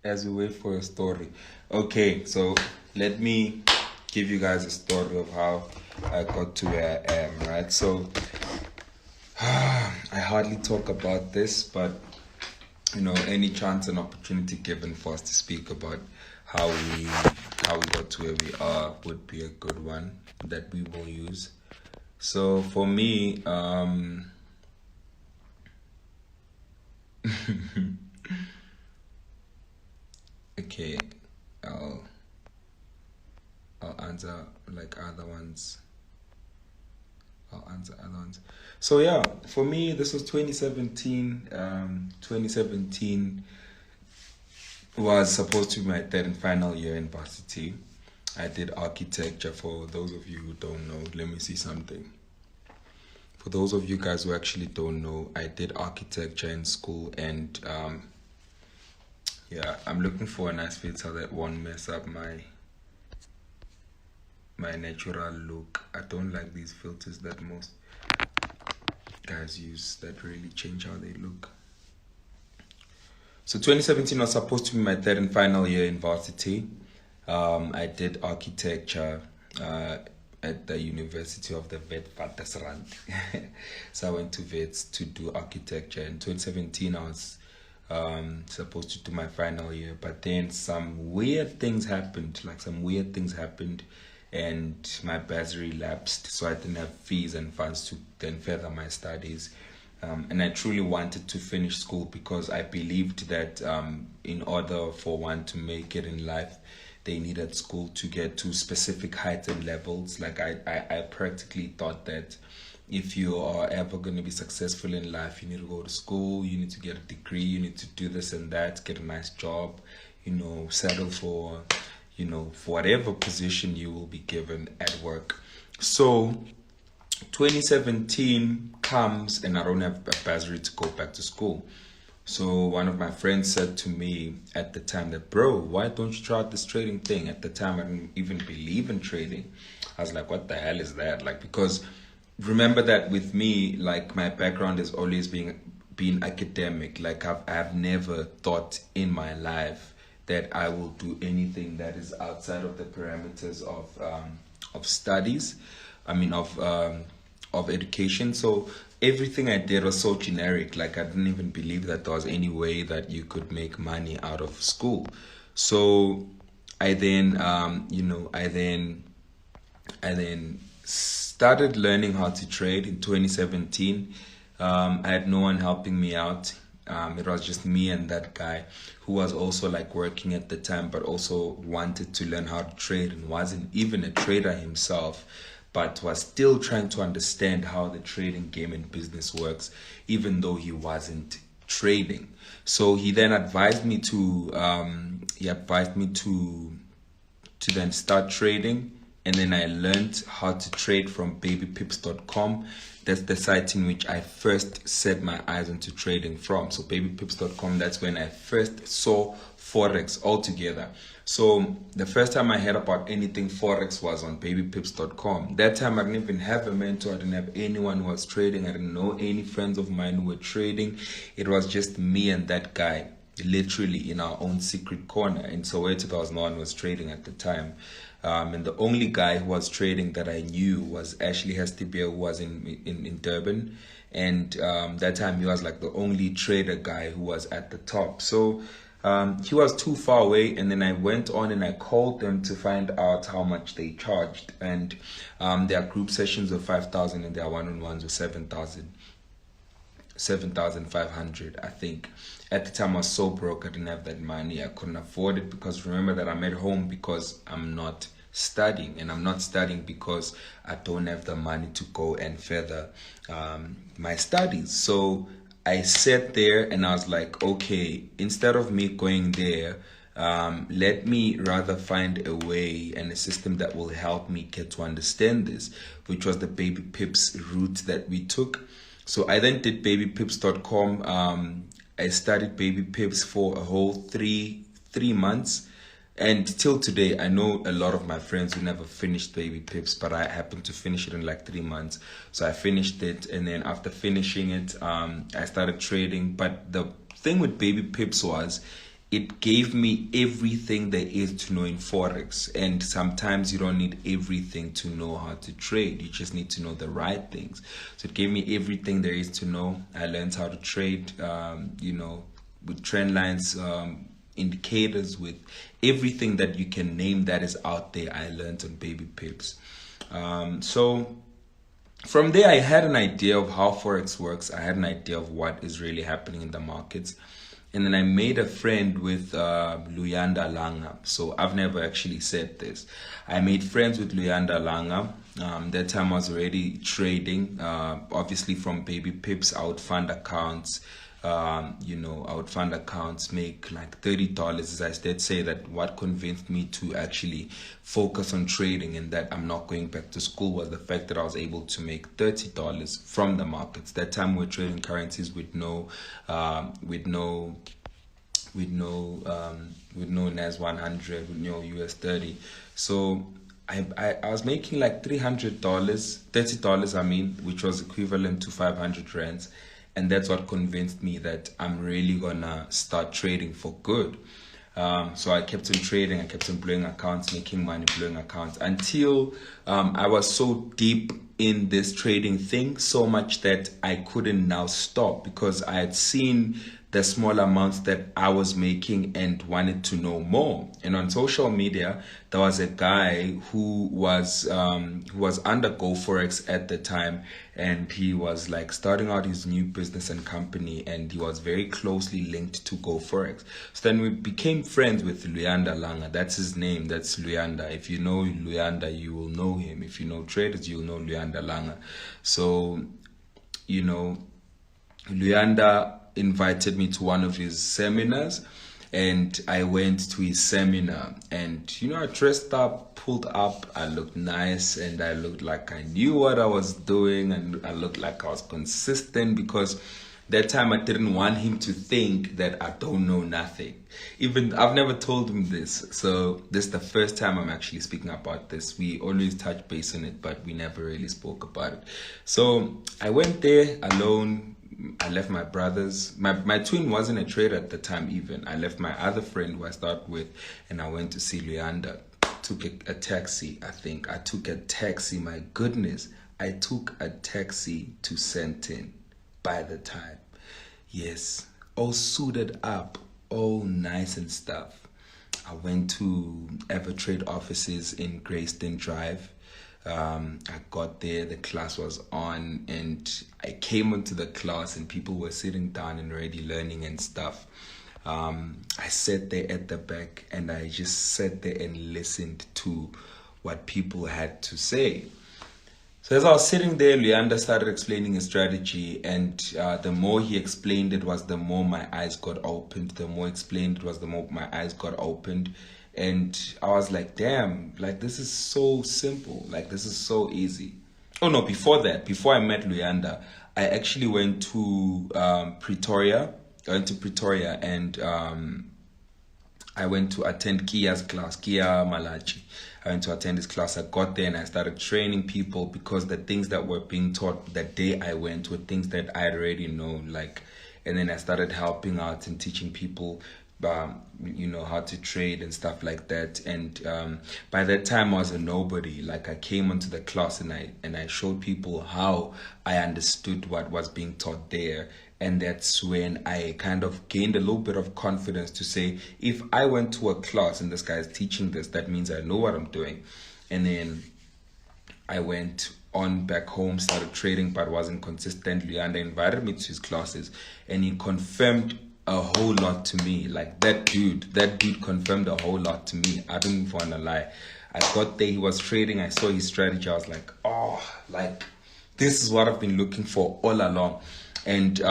as we wait for a story. Okay, so let me give you guys a story of how I got to where I am, right? So I hardly talk about this, but any chance and opportunity given for us to speak about how we got to where we are would be a good one that we will use. So for me, okay, I'll I'll answer like other ones. I'll answer other ones. So yeah, for me, this was 2017. 2017 was supposed to be my third and final year in varsity. I did architecture. For those of you who don't know, let me see something. For those of you guys who actually don't know, I did architecture in school, and yeah, I'm looking for a nice filter that won't mess up my natural look. I don't like these filters that most guys use that really change how they look. So 2017 was supposed to be my third and final year in varsity. I did architecture at the University of the Witwatersrand. So I went to Wits to do architecture. In 2017, I was supposed to do my final year, but then some weird things happened. And my bursary lapsed, so I didn't have fees and funds to then further my studies. And I truly wanted to finish school because I believed that in order for one to make it in life, they needed school to get to specific heights and levels. Like I practically thought that if you are ever going to be successful in life, you need to go to school, you need to get a degree, you need to do this and that, get a nice job, settle for whatever position you will be given at work. So 2017 comes and I don't have a bursary to go back to school. So one of my friends said to me at the time that, bro, why don't you try out this trading thing? At the time, I didn't even believe in trading. I was like, what the hell is that? Like, because remember that with me, like my background is always being academic. Like I've never thought in my life that I will do anything that is outside of the parameters of studies. I mean of education. So everything I did was so generic. Like I didn't even believe that there was any way that you could make money out of school. So I then I then started learning how to trade in 2017. I had no one helping me out. It was just me and that guy who was also like working at the time, but also wanted to learn how to trade and wasn't even a trader himself, but was still trying to understand how the trading game and business works, even though he wasn't trading. So he then advised me to then start trading. And then I learned how to trade from babypips.com. That's the site in which I first set my eyes into trading from. So babypips.com, that's when I first saw Forex altogether. So the first time I heard about anything Forex was on babypips.com. That time I didn't even have a mentor. I didn't have anyone who was trading. I didn't know any friends of mine who were trading. It was just me and that guy, literally in our own secret corner. In Soweto, there was no one who was trading at the time. And the only guy who was trading that I knew was Ashley Hestibia, who was in Durban. And that time he was like the only trader guy who was at the top. So he was too far away. And then I went on and I called them to find out how much they charged. And their group sessions were 5,000 and their one-on-ones were 7,500, I think. At the time I was so broke, I didn't have that money. I couldn't afford it because remember that I'm at home because I'm not studying, and I'm not studying because I don't have the money to go and further my studies. So I sat there and I was like, okay, instead of me going there, let me rather find a way and a system that will help me get to understand this, which was the Baby Pips route that we took. So I then did babypips.com. I studied Baby Pips for a whole three months. And till today, I know a lot of my friends who never finished Baby Pips, but I happened to finish it in like 3 months. So I finished it, and then after finishing it, I started trading. But the thing with Baby Pips was it gave me everything there is to know in Forex. And sometimes you don't need everything to know how to trade. You just need to know the right things. So it gave me everything there is to know. I learned how to trade, with trend lines, indicators, with everything that you can name that is out there. I learned on Baby Pips. So from there, I had an idea of how Forex works. I had an idea of what is really happening in the markets. And then I made a friend with Luyanda Langa. So I've never actually said this. I made friends with Luyanda Langa. That time I was already trading. Obviously from Baby Pips, I would fund accounts. I would fund accounts, make like $30. As I did say, that what convinced me to actually focus on trading and that I'm not going back to school was the fact that I was able to make $30 from the markets. That time we're trading currencies with no NAS 100, with no US 30. So I was making like $30, which was equivalent to 500 rands. And that's what convinced me that I'm really gonna start trading for good. So I kept on trading, I kept on blowing accounts, making money, blowing accounts, until I was so deep in this trading thing, so much that I couldn't now stop, because I had seen the small amounts that I was making and wanted to know more. And on social media, there was a guy who was under Go Forex at the time, and he was like starting out his new business and company, and he was very closely linked to Go Forex. So then we became friends with Luyanda Langa. That's his name. That's Luyanda. If you know Luyanda, you will know him. If you know traders, you'll know Luyanda Langa. So, Luyanda invited me to one of his seminars, and I went to his seminar, and I dressed up, pulled up, I looked nice, and I looked like I knew what I was doing, and I looked like I was consistent, because that time I didn't want him to think that I don't know nothing. Even I've never told him this, so this is the first time I'm actually speaking about this. We always touch base on it, but we never really spoke about it. So I went there alone. I left my brothers. My twin wasn't a trader at the time even. I left my other friend who I started with, and I went to see Luyanda. Took a taxi, I think. I took a taxi, my goodness. I took a taxi to Sentin by the time. Yes, all suited up, all nice and stuff. I went to Evertrade offices in Greyston Drive. I got there, the class was on, and I came into the class and people were sitting down and already learning and stuff. I sat there at the back and I just sat there and listened to what people had to say. So as I was sitting there, Luyanda started explaining his strategy, and the more he explained it was the more my eyes got opened. The more explained it was the more my eyes got opened. And I was like, damn, like this is so simple. Like this is so easy. Oh no, before that, before I met Luyanda, I actually went to Pretoria. I went to Pretoria and I went to attend Kia's class, Kia Malachi. I went to attend his class. I got there and I started training people, because the things that were being taught that day I went were things that I had already known. And then I started helping out and teaching people how to trade and stuff like that. And by that time I was a nobody. Like I came onto the class and I showed people how I understood what was being taught there. And that's when I kind of gained a little bit of confidence to say, if I went to a class and this guy is teaching this, that means I know what I'm doing. And then I went on back home, started trading, but wasn't consistent. Luyanda invited me to his classes and he confirmed a whole lot to me. Like that dude confirmed a whole lot to me. I don't even want to lie. I got there, he was trading, I saw his strategy, I was like, oh, like this is what I've been looking for all along. And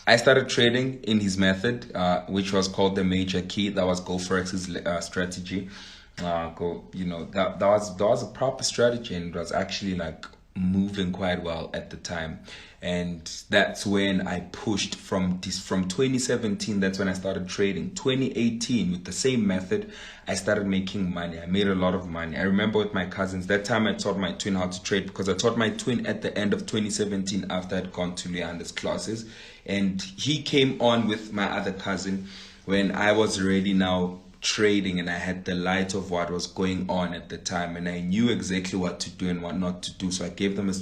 I started trading in his method, which was called the major key. That was Go Forex's strategy. That was a proper strategy, and it was actually like moving quite well at the time. And that's when I pushed from 2017. That's when I started trading. 2018, with the same method, I started making money. I made a lot of money. I remember with my cousins, that time I taught my twin how to trade, because I taught my twin at the end of 2017 after I'd gone to Luyanda's classes. And he came on with my other cousin. when I was already now trading and I had the light of what was going on at the time, and I knew exactly what to do and what not to do. So I gave them a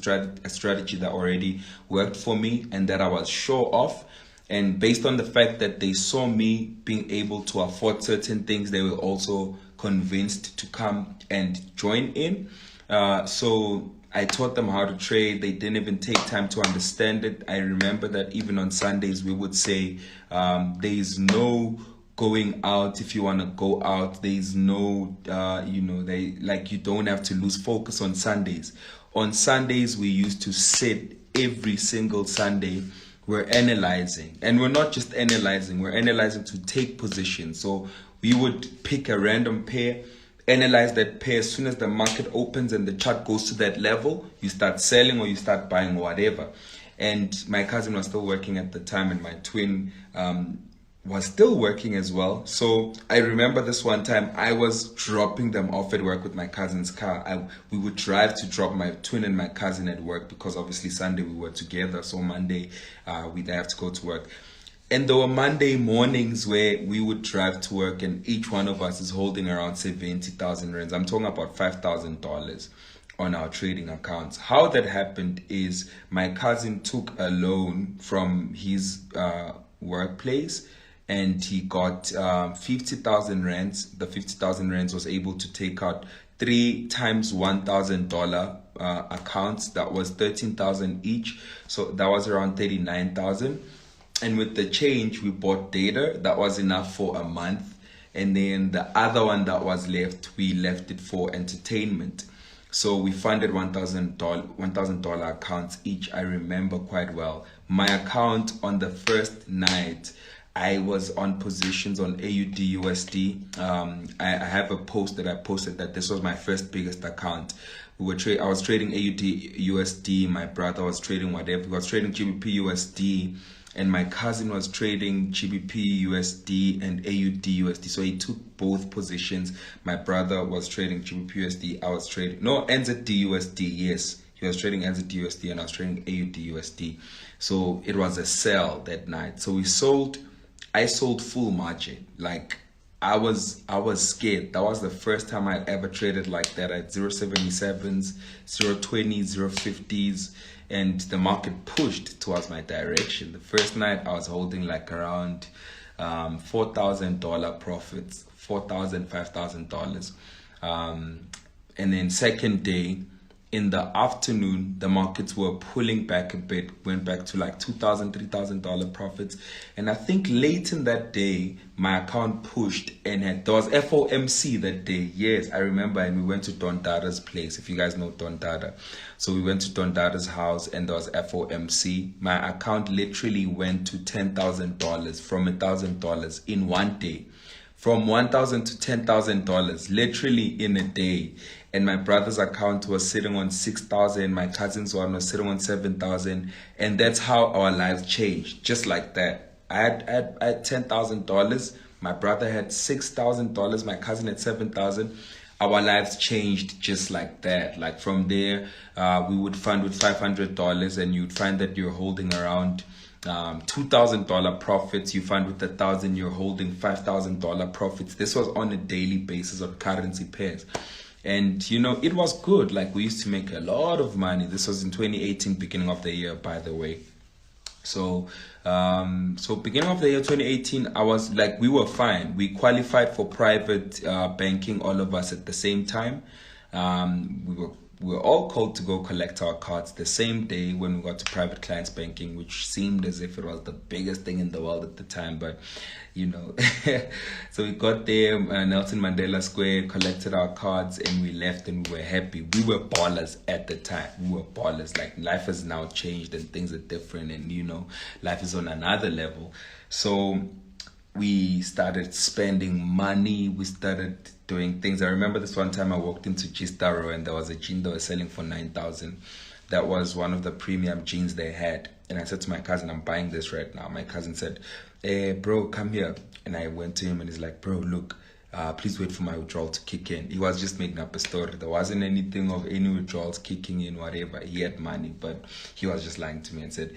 strategy that already worked for me and that I was sure of. And based on the fact that they saw me being able to afford certain things, they were also convinced to come and join in. So I taught them how to trade. They didn't even take time to understand it. I remember that even on Sundays we would say there is no going out. If you want to go out, there is no you don't have to lose focus on Sundays. On Sundays we used to sit every single Sunday. We're analyzing, and we're not just analyzing, we're analyzing to take position. So we would pick a random pair, analyze that pair. As soon as the market opens and the chart goes to that level, you start selling or you start buying, whatever. And my cousin was still working at the time, and my twin was still working as well. So I remember this one time I was dropping them off at work with my cousin's car. We would drive to drop my twin and my cousin at work, because obviously Sunday we were together, so Monday we'd have to go to work. And there were Monday mornings where we would drive to work and each one of us is holding around 70,000 rands. I'm talking about $5,000 on our trading accounts. How that happened is my cousin took a loan from his workplace, and he got 50,000 rands. The 50,000 rands was able to take out 3 times $1,000 accounts. That was 13,000 each, so that was around 39,000. And with the change, we bought data. That was enough for a month, and then the other one that was left, we left it for entertainment. So we funded $1,000 accounts each. I remember quite well. My account on the first night, I was on positions on AUD USD. I have a post that I posted that this was my first biggest account. I was trading AUD USD. My brother was trading whatever. He was trading GBP USD, and my cousin was trading GBP USD and AUD USD. So he took both positions. My brother was trading GBP USD. I was trading NZD USD. Yes, he was trading NZD USD and I was trading AUD USD. So it was a sell that night. So I sold full margin. Like I was scared. That was the first time I ever traded like that, at 0.77s, 0.20s, 0.50s, and the market pushed towards my direction. The first night I was holding like around $4,000 profits, $4,000, $5,000. And then second day, in the afternoon, the markets were pulling back a bit, went back to like $2,000, $3,000 profits. And I think late in that day, my account pushed, and there was FOMC that day. Yes, I remember. And we went to Don Dada's place, if you guys know Don Dada. So we went to Don Dada's house and there was FOMC. My account literally went to $10,000 from $1,000 in one day. From $1,000 to $10,000, literally in a day. And my brother's account was sitting on 6,000. My cousin's one was sitting on 7,000. And that's how our lives changed, just like that. I had $10,000. My brother had $6,000. My cousin had 7,000. Our lives changed just like that. Like from there, we would fund with $500, and you'd find that you're holding around $2,000 profits. You fund with 1,000, you're holding $5,000 profits. This was on a daily basis on currency pairs. And, it was good. Like, we used to make a lot of money. This was in 2018, beginning of the year, by the way. So beginning of the year 2018, I was like, we were fine. We qualified for private banking, all of us at the same time. We were all called to go collect our cards the same day when we got to private clients banking, which seemed as if it was the biggest thing in the world at the time. But, so we got there, Nelson Mandela Square, collected our cards, and we left, and we were happy. We were ballers at the time. We were ballers. Like, life has now changed and things are different, and, life is on another level. So we started spending money. We started doing things. I remember this one time I walked into G-Staro and there was a jean they were selling for 9,000. That was one of the premium jeans they had. And I said to my cousin, I'm buying this right now. My cousin said, hey, bro, come here. And I went to him and he's like, bro, look, please wait for my withdrawal to kick in. He was just making up a story. There wasn't anything of any withdrawals kicking in, whatever. He had money, but he was just lying to me and said,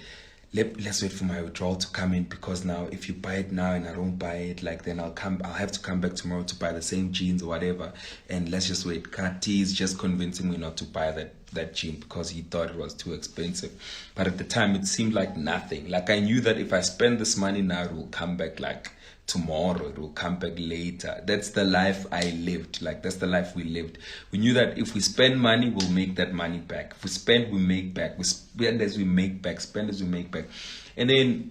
let's wait for my withdrawal to come in, because now if you buy it now and I don't buy it, like then I'll have to come back tomorrow to buy the same jeans or whatever, and let's just wait. Kati is just convincing me not to buy that jean because he thought it was too expensive. But at the time it seemed like nothing. Like I knew that if I spend this money now, it will come back like tomorrow, it will come back later. That's the life I lived. Like that's the life we lived. We knew that if we spend money, we'll make that money back. If we spend, we make back. We spend as we make back, spend as we make back. And then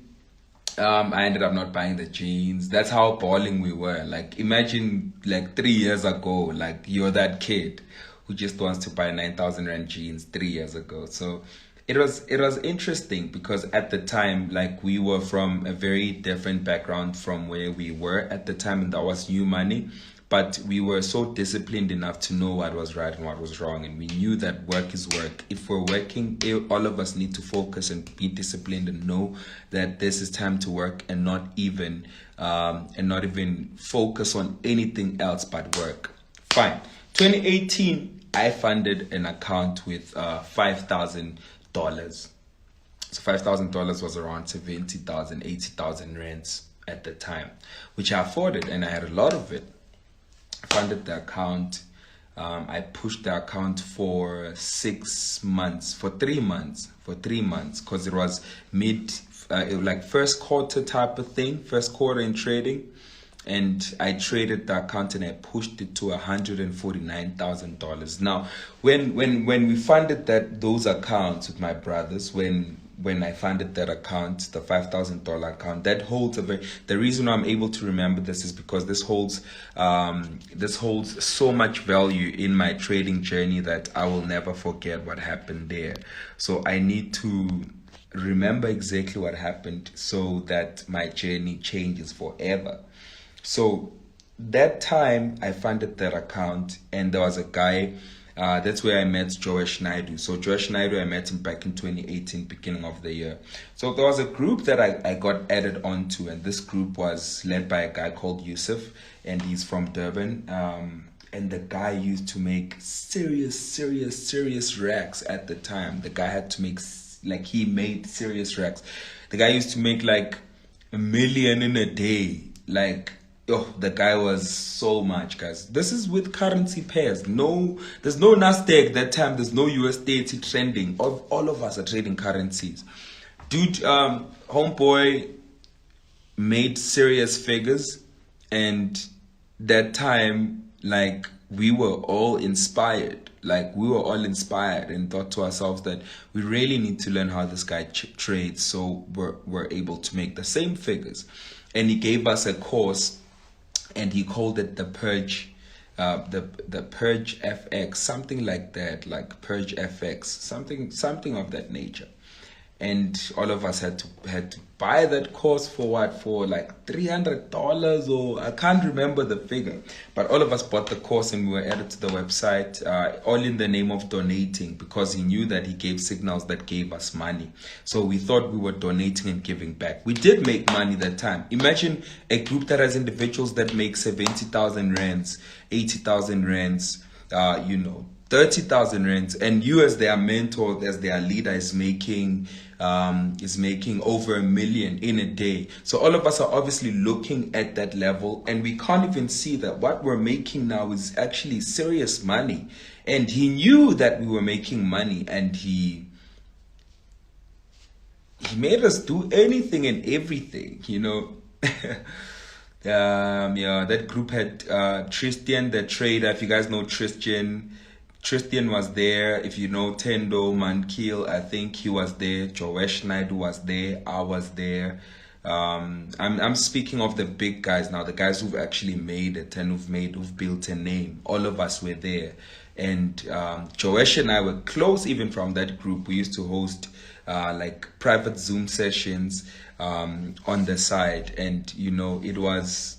I ended up not buying the jeans. That's how balling we were. Like imagine like 3 years ago, like you're that kid who just wants to buy 9,000 Rand jeans 3 years ago. So it was interesting because at the time, like we were from a very different background from where we were at the time, and that was new money. But we were so disciplined enough to know what was right and what was wrong, and we knew that work is work. If we're working, all of us need to focus and be disciplined and know that this is time to work, and not even focus on anything else but work. Fine. 2018, I funded an account with $5,000. So $5,000 was around 70,000, 80,000 rands at the time, which I afforded, and I had a lot of it. I funded the account. I pushed the account for 6 months, for 3 months, because it was like first quarter type of thing, first quarter in trading. And I traded the account and I pushed it to $149,000. Now, when we funded those accounts with my brothers, when I funded that account, the $5,000 account, that holds the reason I'm able to remember this is because this holds so much value in my trading journey that I will never forget what happened there. So I need to remember exactly what happened so that my journey changes forever. So that time I funded that account, and there was a guy, that's where I met Joash Naidu. So Joash Naidu, I met him back in 2018, beginning of the year. So there was a group that I got added onto, and this group was led by a guy called Yousef, and he's from Durban. And the guy used to make serious racks at the time. The guy had to make, he made serious racks. The guy used to make like $1 million in a day. The guy was so much, guys. This is with currency pairs. There's no Nasdaq that time. There's no USD trending. All of us are trading currencies. Dude, homeboy made serious figures, and that time, we were all inspired. And thought to ourselves that we really need to learn how this guy trades, so we're able to make the same figures. And he gave us a course, and he called it the Purge, the Purge FX, something like that, like Purge FX, something of that nature. And all of us had to buy that course for like $300, or I can't remember the figure, but all of us bought the course and we were added to the website, all in the name of donating, because he knew that he gave signals that gave us money. So we thought we were donating and giving back. We did make money that time. Imagine a group that has individuals that make 70,000 rands, 80,000 rands, 30,000 rands, and you as their mentor, as their leader, is making over $1 million in a day. So all of us are obviously looking at that level, and we can't even see that what we're making now is actually serious money. And he knew that we were making money, and he made us do anything and everything, that group had Tristan the trader. If you guys know Tristan was there. If you know Tendo Mankil, I think he was there. Joash Naidu was there. I was there. I'm speaking of the big guys now, the guys who've actually made it and who've built a name. All of us were there. And Joash and I were close even from that group. We used to host private Zoom sessions on the side, and it was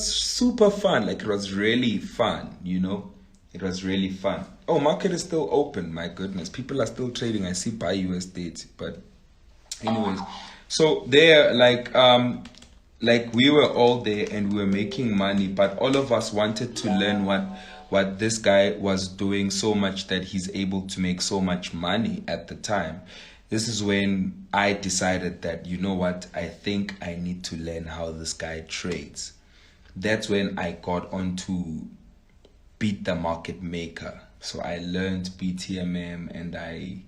super fun. It was really fun. It was really fun. Oh, market is still open. My goodness, people are still trading. I see buy USD, but anyways, so there, we were all there and we were making money, but all of us wanted to learn what this guy was doing so much that he's able to make so much money at the time. this is when I decided that, you know what, I think I need to learn how this guy trades. That's when I got onto Beat the Market Maker. So I learned BTMM and I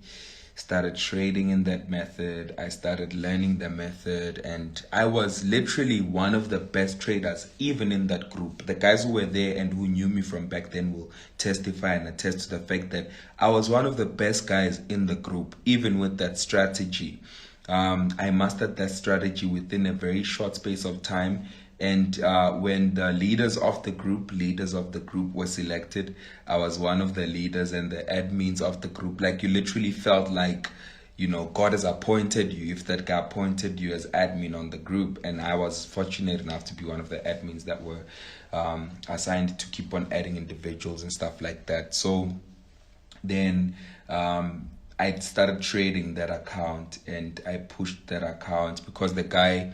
started trading in that method. I started learning the method, and I was literally one of the best traders even in that group. The guys who were there and who knew me from back then will testify and attest to the fact that I was one of the best guys in the group, even with that strategy. I mastered that strategy within a very short space of time. And when the leaders of the group were selected, I was one of the leaders and the admins of the group. Like, you literally felt like, you know, God has appointed you. If that guy appointed you as admin on the group, and I was fortunate enough to be one of the admins that were assigned to keep on adding individuals and stuff like that. So then I started trading that account, and I pushed that account because the guy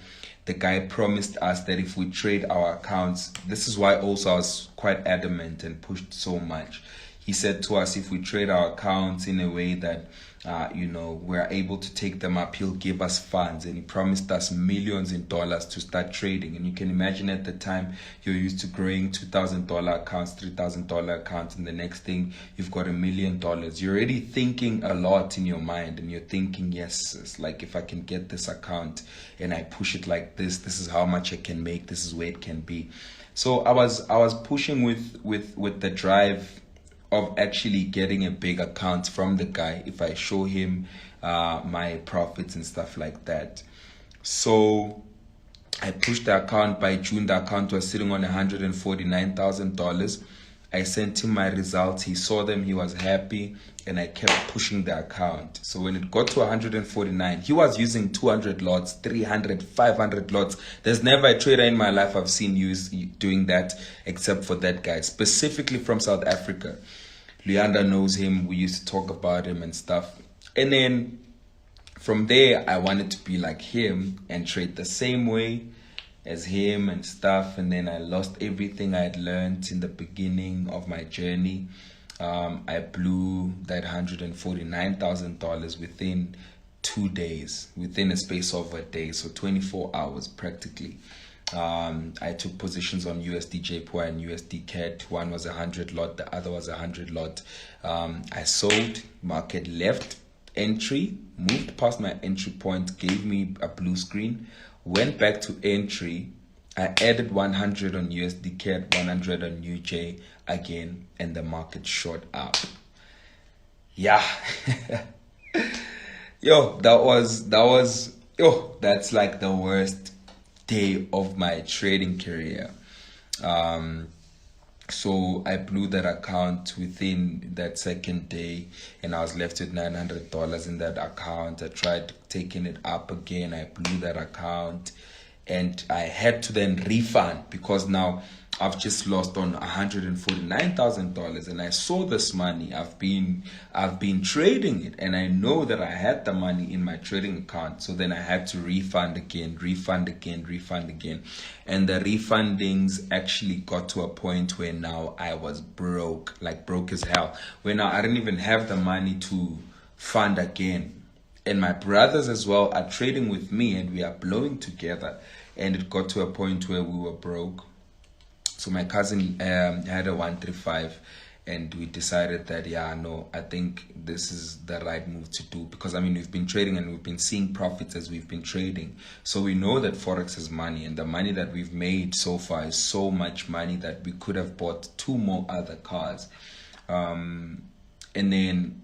promised us that if we trade our accounts, this is why also I was quite adamant and pushed so much. He said to us, if we trade our accounts in a way that we're able to take them up, he'll give us funds. And he promised us millions in dollars to start trading. And you can imagine at the time, you're used to growing $2,000 accounts, $3,000 accounts, and the next thing you've got $1 million. You're already thinking a lot in your mind, and you're thinking, yes, it's like, if I can get this account and I push it like this is how much I can make, this is where it can be. So I was pushing with the drive of actually getting a big account from the guy if I show him my profits and stuff like that. So I pushed the account. By June, the account was sitting on $149,000. I sent him my results. He saw them. He was happy, and I kept pushing the account. So when it got to 149, he was using 200 lots, 300, 500 lots. There's never a trader in my life I've seen doing that except for that guy, specifically from South Africa. Leander knows him. We used to talk about him and stuff. And then from there, I wanted to be like him and trade the same way as him and stuff. And then I lost everything I had learned in the beginning of my journey. I blew that $149,000 within 2 days, within a space of a day, so 24 hours practically. I took positions on USD JPY and USD CAD. One was 100 lot, the other was 100 lot. I sold, market left, entry, moved past my entry point, gave me a blue screen, went back to entry. I added 100 on USD CAD, 100 on UJ again, and the market shot up. Yeah. That's like the worst day of my trading career. So I blew that account within that second day, and I was left with $900 in that account. I tried taking it up again. I blew that account, and I had to then refund because now I've just lost on $149,000, and I saw this money. I've been trading it, and I know that I had the money in my trading account. So then I had to refund again, and the refundings actually got to a point where now I was broke, like broke as hell. Where now I didn't even have the money to fund again. And my brothers as well are trading with me, and we are blowing together. And it got to a point where we were broke. So my cousin had a 135, and we decided that, I think this is the right move to do, because we've been trading and we've been seeing profits as we've been trading. So we know that Forex is money, and the money that we've made so far is so much money that we could have bought 2 more other cars. And then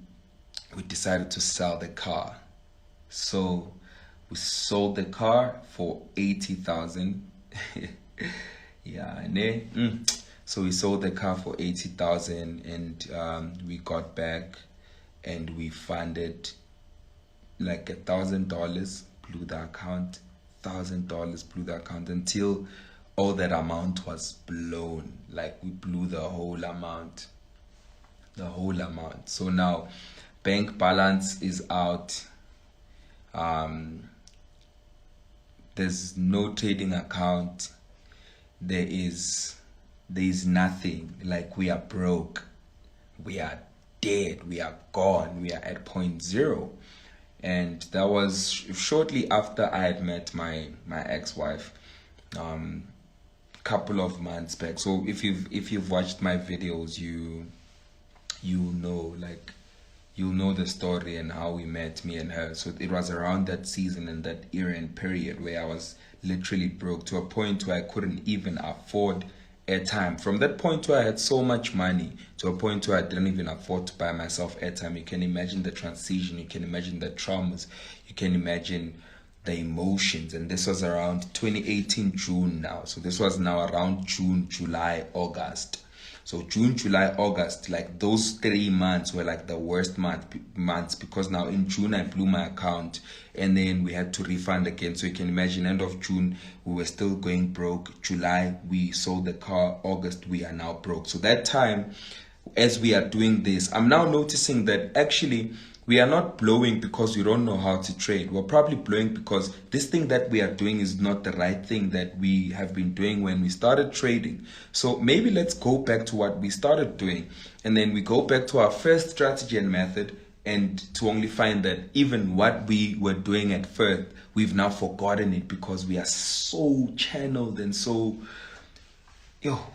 we decided to sell the car. So we sold the car for 80,000. So we sold the car for 80,000, and we got back and we funded like $1,000, blew the account, $1,000, blew the account until all that amount was blown. Like, we blew the whole amount. So now bank balance is out. There's no trading account. There is nothing. Like, we are broke, we are dead, we are gone, we are at point zero. And that was shortly after I had met my ex-wife, couple of months back. So if you've watched my videos, you know, like, you'll know the story and how we met, me and her. So it was around that season and that era and period where I was literally broke to a point where I couldn't even afford airtime. From that point where I had so much money to a point where I didn't even afford to buy myself airtime. You can imagine the transition, you can imagine the traumas, you can imagine the emotions. And this was around 2018 June now. So this was now around June, July, August. So June, July, August, like those 3 months were like the worst months, because now in June I blew my account and then we had to refund again. So you can imagine, end of June we were still going broke. July we sold the car. August we are now broke. So that time, as we are doing this, I'm now noticing that actually we are not blowing because we don't know how to trade. We're probably blowing because this thing that we are doing is not the right thing that we have been doing when we started trading. So maybe let's go back to what we started doing, and then we go back to our first strategy and method, and to only find that even what we were doing at first, we've now forgotten it because we are so channeled and so...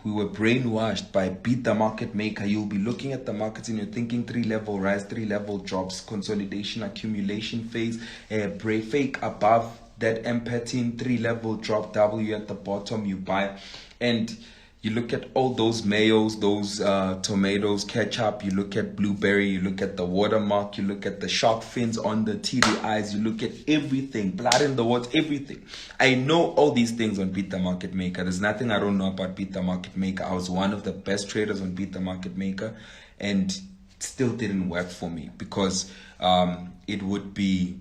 we were brainwashed by beat the market maker. You'll be looking at the markets and you're thinking 3-level rise, 3-level drops, consolidation, accumulation phase, fake above that M pattern, 3-level drop, W at the bottom, you buy. And you look at all those mayos, those tomatoes, ketchup, you look at blueberry, you look at the watermark, you look at the shark fins on the TDIs, you look at everything, blood in the water, everything. I know all these things on Beat the Market Maker. There's nothing I don't know about Beat the Market Maker. I was one of the best traders on Beat the Market Maker, and it still didn't work for me because it would be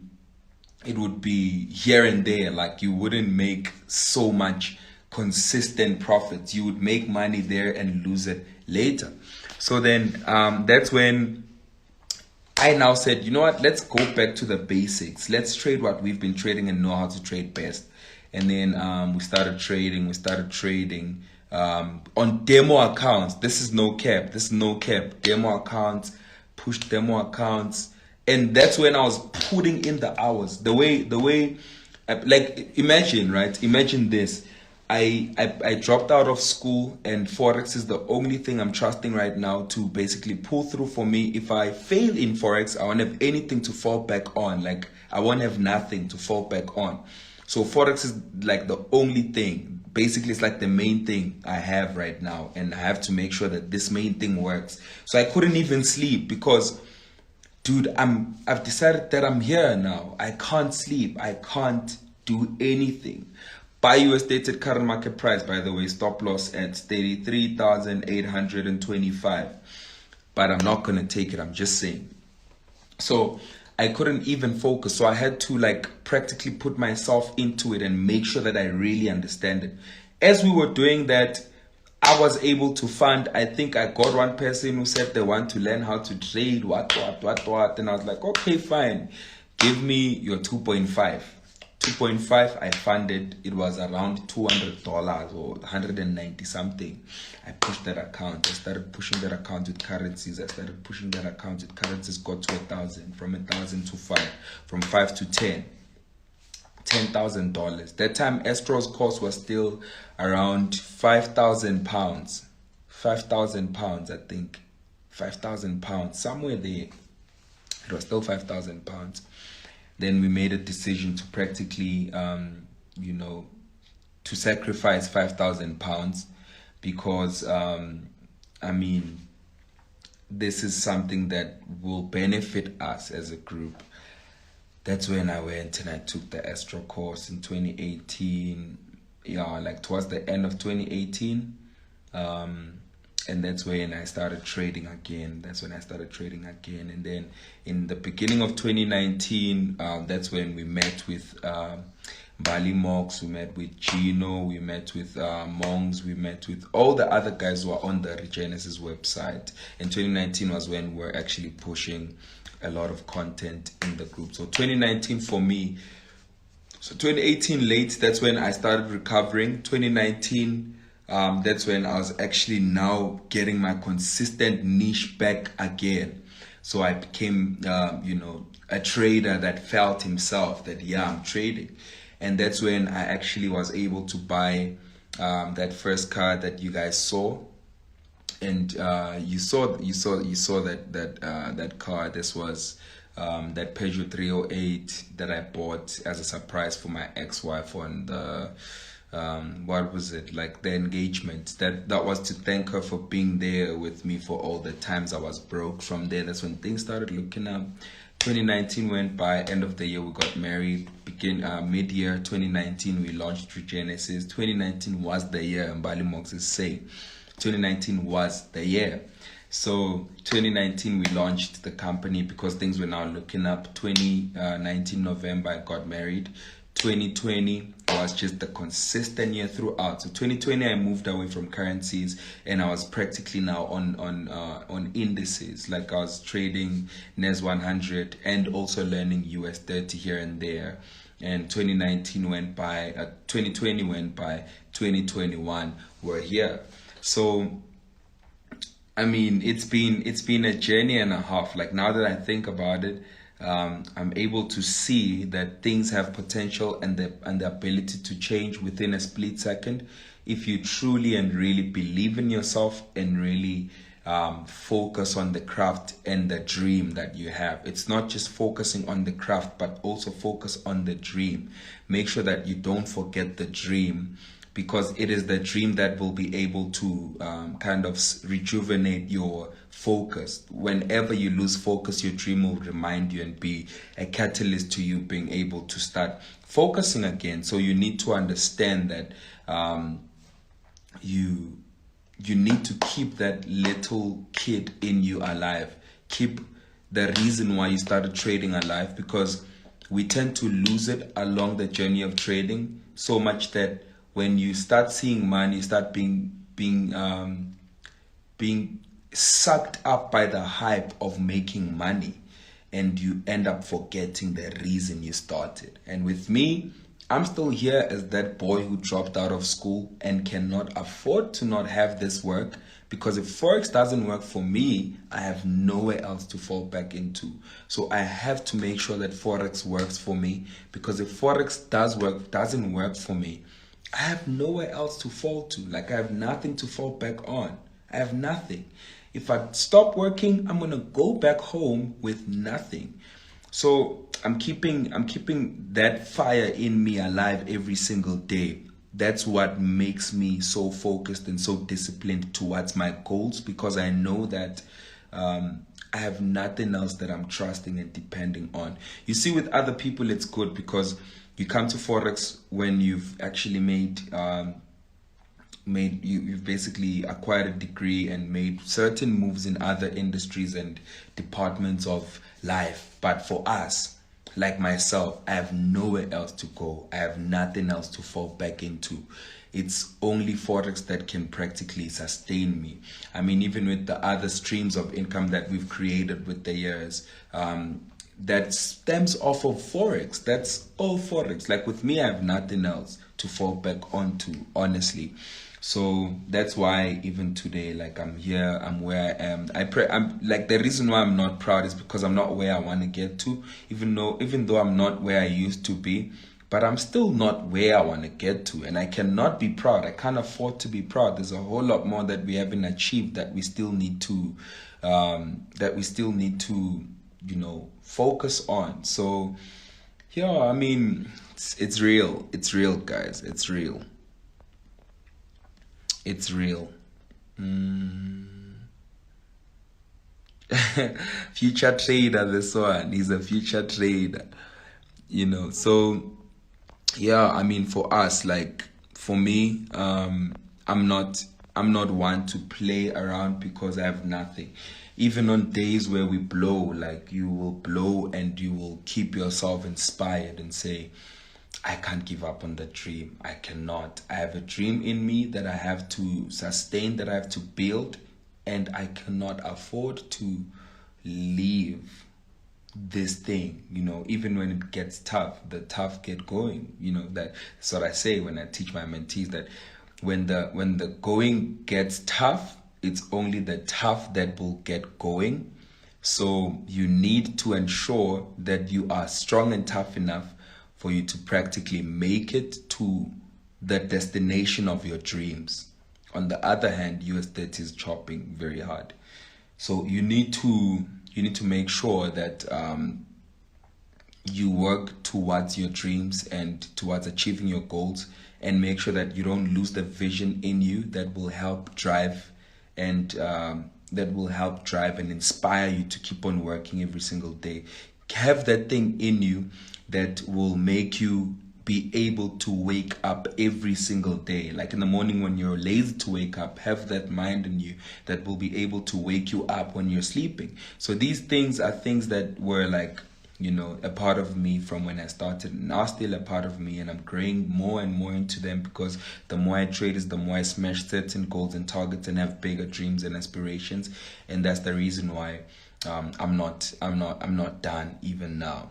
here and there. Like, you wouldn't make so much consistent profits. You would make money there and lose it later. So then that's when I now said, you know what, let's go back to the basics. Let's trade what we've been trading and know how to trade best. And then we started trading on demo accounts. This is no cap. Demo accounts, push demo accounts. And that's when I was putting in the hours. The way like, imagine this. I dropped out of school, and Forex is the only thing I'm trusting right now to basically pull through for me. If I fail in Forex, I won't have anything to fall back on. Like, I won't have nothing to fall back on. So Forex is like the only thing. Basically, it's like the main thing I have right now, and I have to make sure that this main thing works. So I couldn't even sleep because, dude, I've decided that I'm here now. I can't sleep. I can't do anything. Buy US stated current market price, by the way, stop loss at 33,825. But I'm not going to take it. I'm just saying. So I couldn't even focus. So I had to like practically put myself into it and make sure that I really understand it. As we were doing that, I was able to fund, I think I got one person who said they want to learn how to trade, what. And I was like, okay, fine. Give me your 2.5. 2.5 I funded. It was around $200 or 190 something. I pushed that account. I started pushing that account with currencies. Got to 1,000, from 1,000 to 5, from 5 to 10. $10,000. That time escrow's cost was still around 5,000 pounds. 5,000 pounds, I think. 5,000 pounds, somewhere there. It was still 5,000 pounds. Then we made a decision to practically, to sacrifice 5,000 pounds because, this is something that will benefit us as a group. That's when I went and I took the Astro course in 2018. Towards the end of 2018. And that's when I started trading again. And then in the beginning of 2019, that's when we met with Bali Mox, we met with Gino, we met with Mongs, we met with all the other guys who are on the Regenesis website. And 2019 was when we're actually pushing a lot of content in the group. So 2019 for me, so 2018 late, that's when I started recovering. 2019, that's when I was actually now getting my consistent niche back again. So I became, a trader that felt himself that, yeah, I'm trading. And that's when I actually was able to buy that first car that you guys saw. And you saw that car. This was that Peugeot 308 that I bought as a surprise for my ex-wife on the what was it, like the engagement. That was to thank her for being there with me for all the times I was broke. From there, that's when things started looking up. 2019 went by. End of the year, we got married. Mid-year 2019, we launched Genesis. 2019 was the year, and Bali Mox is saying 2019 was the year. So 2019 we launched the company because things were now looking up. 2019 November I got married. 2020 was just the consistent year throughout. So 2020 I moved away from currencies and I was practically now on indices. Like I was trading NES 100 and also learning US 30 here and there. And 2019 went by, 2020 went by, 2021 we're here. So I mean, it's been a journey and a half. Like now that I think about it, I'm able to see that things have potential and the ability to change within a split second if you truly and really believe in yourself and really focus on the craft and the dream that you have. It's not just focusing on the craft, but also focus on the dream. Make sure that you don't forget the dream, because it is the dream that will be able to kind of rejuvenate your focus. Whenever you lose focus, your dream will remind you and be a catalyst to you being able to start focusing again. So you need to understand that you need to keep that little kid in you alive. Keep the reason why you started trading alive, because we tend to lose it along the journey of trading so much that when you start seeing money, you start being sucked up by the hype of making money, and you end up forgetting the reason you started. And with me, I'm still here as that boy who dropped out of school and cannot afford to not have this work, because if Forex doesn't work for me, I have nowhere else to fall back into. So I have to make sure that Forex works for me, because if Forex doesn't work for me, I have nowhere else to fall to. Like I have nothing to fall back on. I have nothing. If I stop working, I'm gonna go back home with nothing. So I'm keeping that fire in me alive every single day. That's what makes me so focused and so disciplined towards my goals, because I know that I have nothing else that I'm trusting and depending on. You see, with other people, it's good because you come to Forex when you've actually you've basically acquired a degree and made certain moves in other industries and departments of life. But for us, like myself, I have nowhere else to go. I have nothing else to fall back into. It's only Forex that can practically sustain me. I mean, even with the other streams of income that we've created with the years, that stems off of Forex. That's all Forex. Like with me, I have nothing else to fall back onto, honestly. So that's why even today, like I'm here, I'm where I am. I'm like, the reason why I'm not proud is because I'm not where I want to get to, even though I'm not where I used to be, but I'm still not where I want to get to, and I cannot be proud. I can't afford to be proud. There's a whole lot more that we haven't achieved that we still need to focus on. So yeah, I mean, it's real, guys. It's real. Future trader, this one, he's a future trader, so yeah, I mean, for us, like for me, I'm not one to play around because I have nothing. Even on days where we blow, like you will blow and you will keep yourself inspired and say, I can't give up on the dream. I cannot. I have a dream in me that I have to sustain, that I have to build, and I cannot afford to leave this thing, even when it gets tough. The tough get going. That's what I say when I teach my mentees, that when the going gets tough, it's only the tough that will get going. So you need to ensure that you are strong and tough enough for you to practically make it to the destination of your dreams. On the other hand, US30 is chopping very hard. So you need to make sure that you work towards your dreams and towards achieving your goals, and make sure that you don't lose the vision in you that will help drive and inspire you to keep on working every single day. Have that thing in you that will make you be able to wake up every single day. Like in the morning when you're lazy to wake up, have that mind in you that will be able to wake you up when you're sleeping. So these things are things that were like, a part of me from when I started, now still a part of me, and I'm growing more and more into them, because the more I trade is the more I smash certain goals and targets and have bigger dreams and aspirations. And that's the reason why I'm not done even now.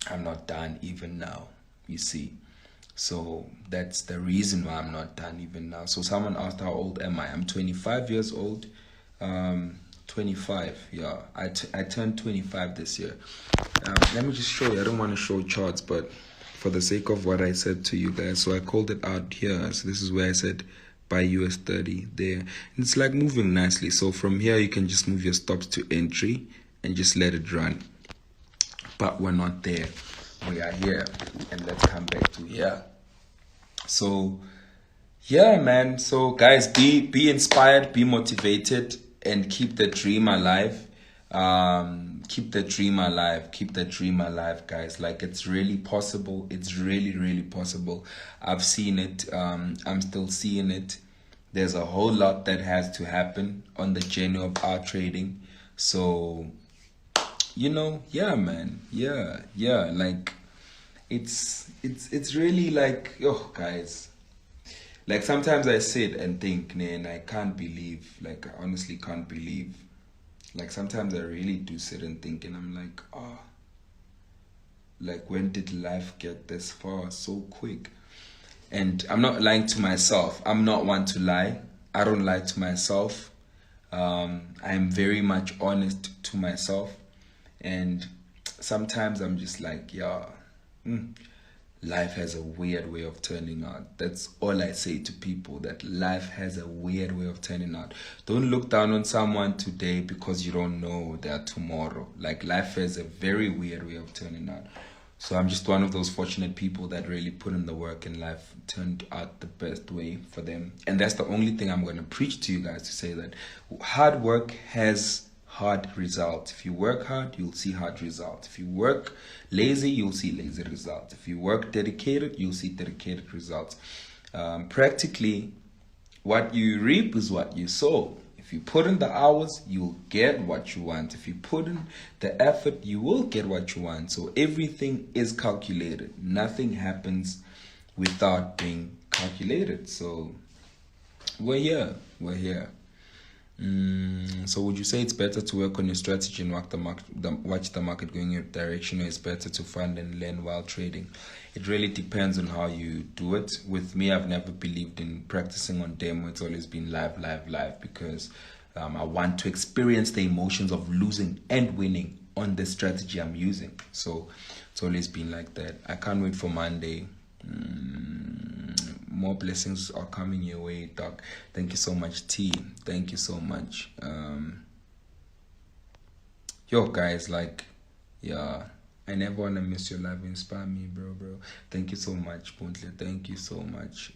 I'm not done even now, you see. So that's the reason why I'm not done even now. So someone asked, how old am I? I'm 25 years old. 25, yeah. I turned 25 this year. Let me just show you. I don't want to show charts, but for the sake of what I said to you guys, so I called it out here. So this is where I said buy US30 there. And it's like moving nicely. So from here, you can just move your stops to entry and just let it run. But we're not there. We are here. And let's come back to here. So yeah, man. So guys, be inspired, be motivated, and keep the dream alive. Keep the dream alive, guys. Like, it's really possible. It's really, really possible. I've seen it. I'm still seeing it. There's a whole lot that has to happen on the journey of our trading. So, yeah, man. Yeah. Like, it's really like, guys. Like, sometimes I sit and think, man, I can't believe. Like, I honestly can't believe. Like, sometimes I really do sit and think, and I'm like, like, when did life get this far so quick? And I'm not lying to myself. I'm not one to lie. I don't lie to myself. I'm very much honest to myself. And sometimes I'm just like, life has a weird way of turning out. That's all I say to people, that life has a weird way of turning out. Don't look down on someone today because you don't know their tomorrow. Like, life has a very weird way of turning out. So I'm just one of those fortunate people that really put in the work, and life turned out the best way for them. And that's the only thing I'm going to preach to you guys, to say that hard work has hard results. If you work hard, you'll see hard results. If you work lazy, you'll see lazy results. If you work dedicated, you'll see dedicated results. Practically, what you reap is what you sow. If you put in the hours, you'll get what you want. If you put in the effort, you will get what you want. So everything is calculated. Nothing happens without being calculated. So we're here. So would you say it's better to work on your strategy and watch the market going in your direction, or it's better to fund and learn while trading? It really depends on how you do it. With me, I've never believed in practicing on demo. It's always been live, because I want to experience the emotions of losing and winning on the strategy I'm using. So it's always been like that. I can't wait for Monday. More blessings are coming your way, Doc. Thank you so much, T. Thank you so much. Guys, like, I never want to miss your life. Inspire me, bro. Thank you so much, Puntle. Thank you so much.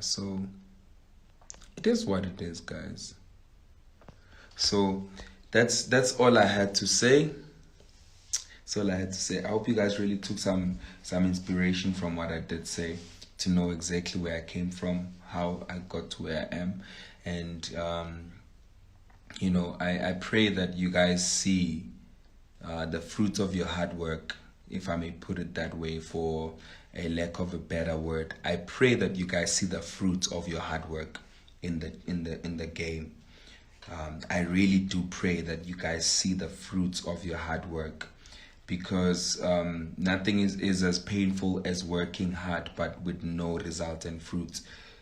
So it is what it is, guys. So that's all I had to say. I hope you guys really took some inspiration from what I did say, to know exactly where I came from, how I got to where I am. And I pray that you guys see the fruits of your hard work, if I may put it that way, for a lack of a better word. I pray that you guys see the fruits of your hard work in the game. I really do pray that you guys see the fruits of your hard work, because nothing is as painful as working hard but with no resultant fruits.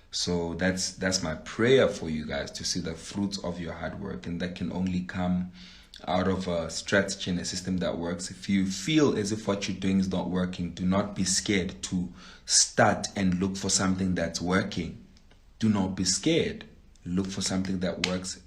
So that's my prayer for you guys, to see the fruits of your hard work, and that can only come out of a strategy and a system that works. If you feel as if what you're doing is not working, do not be scared to start and look for something that's working. Do not be scared. Look for something that works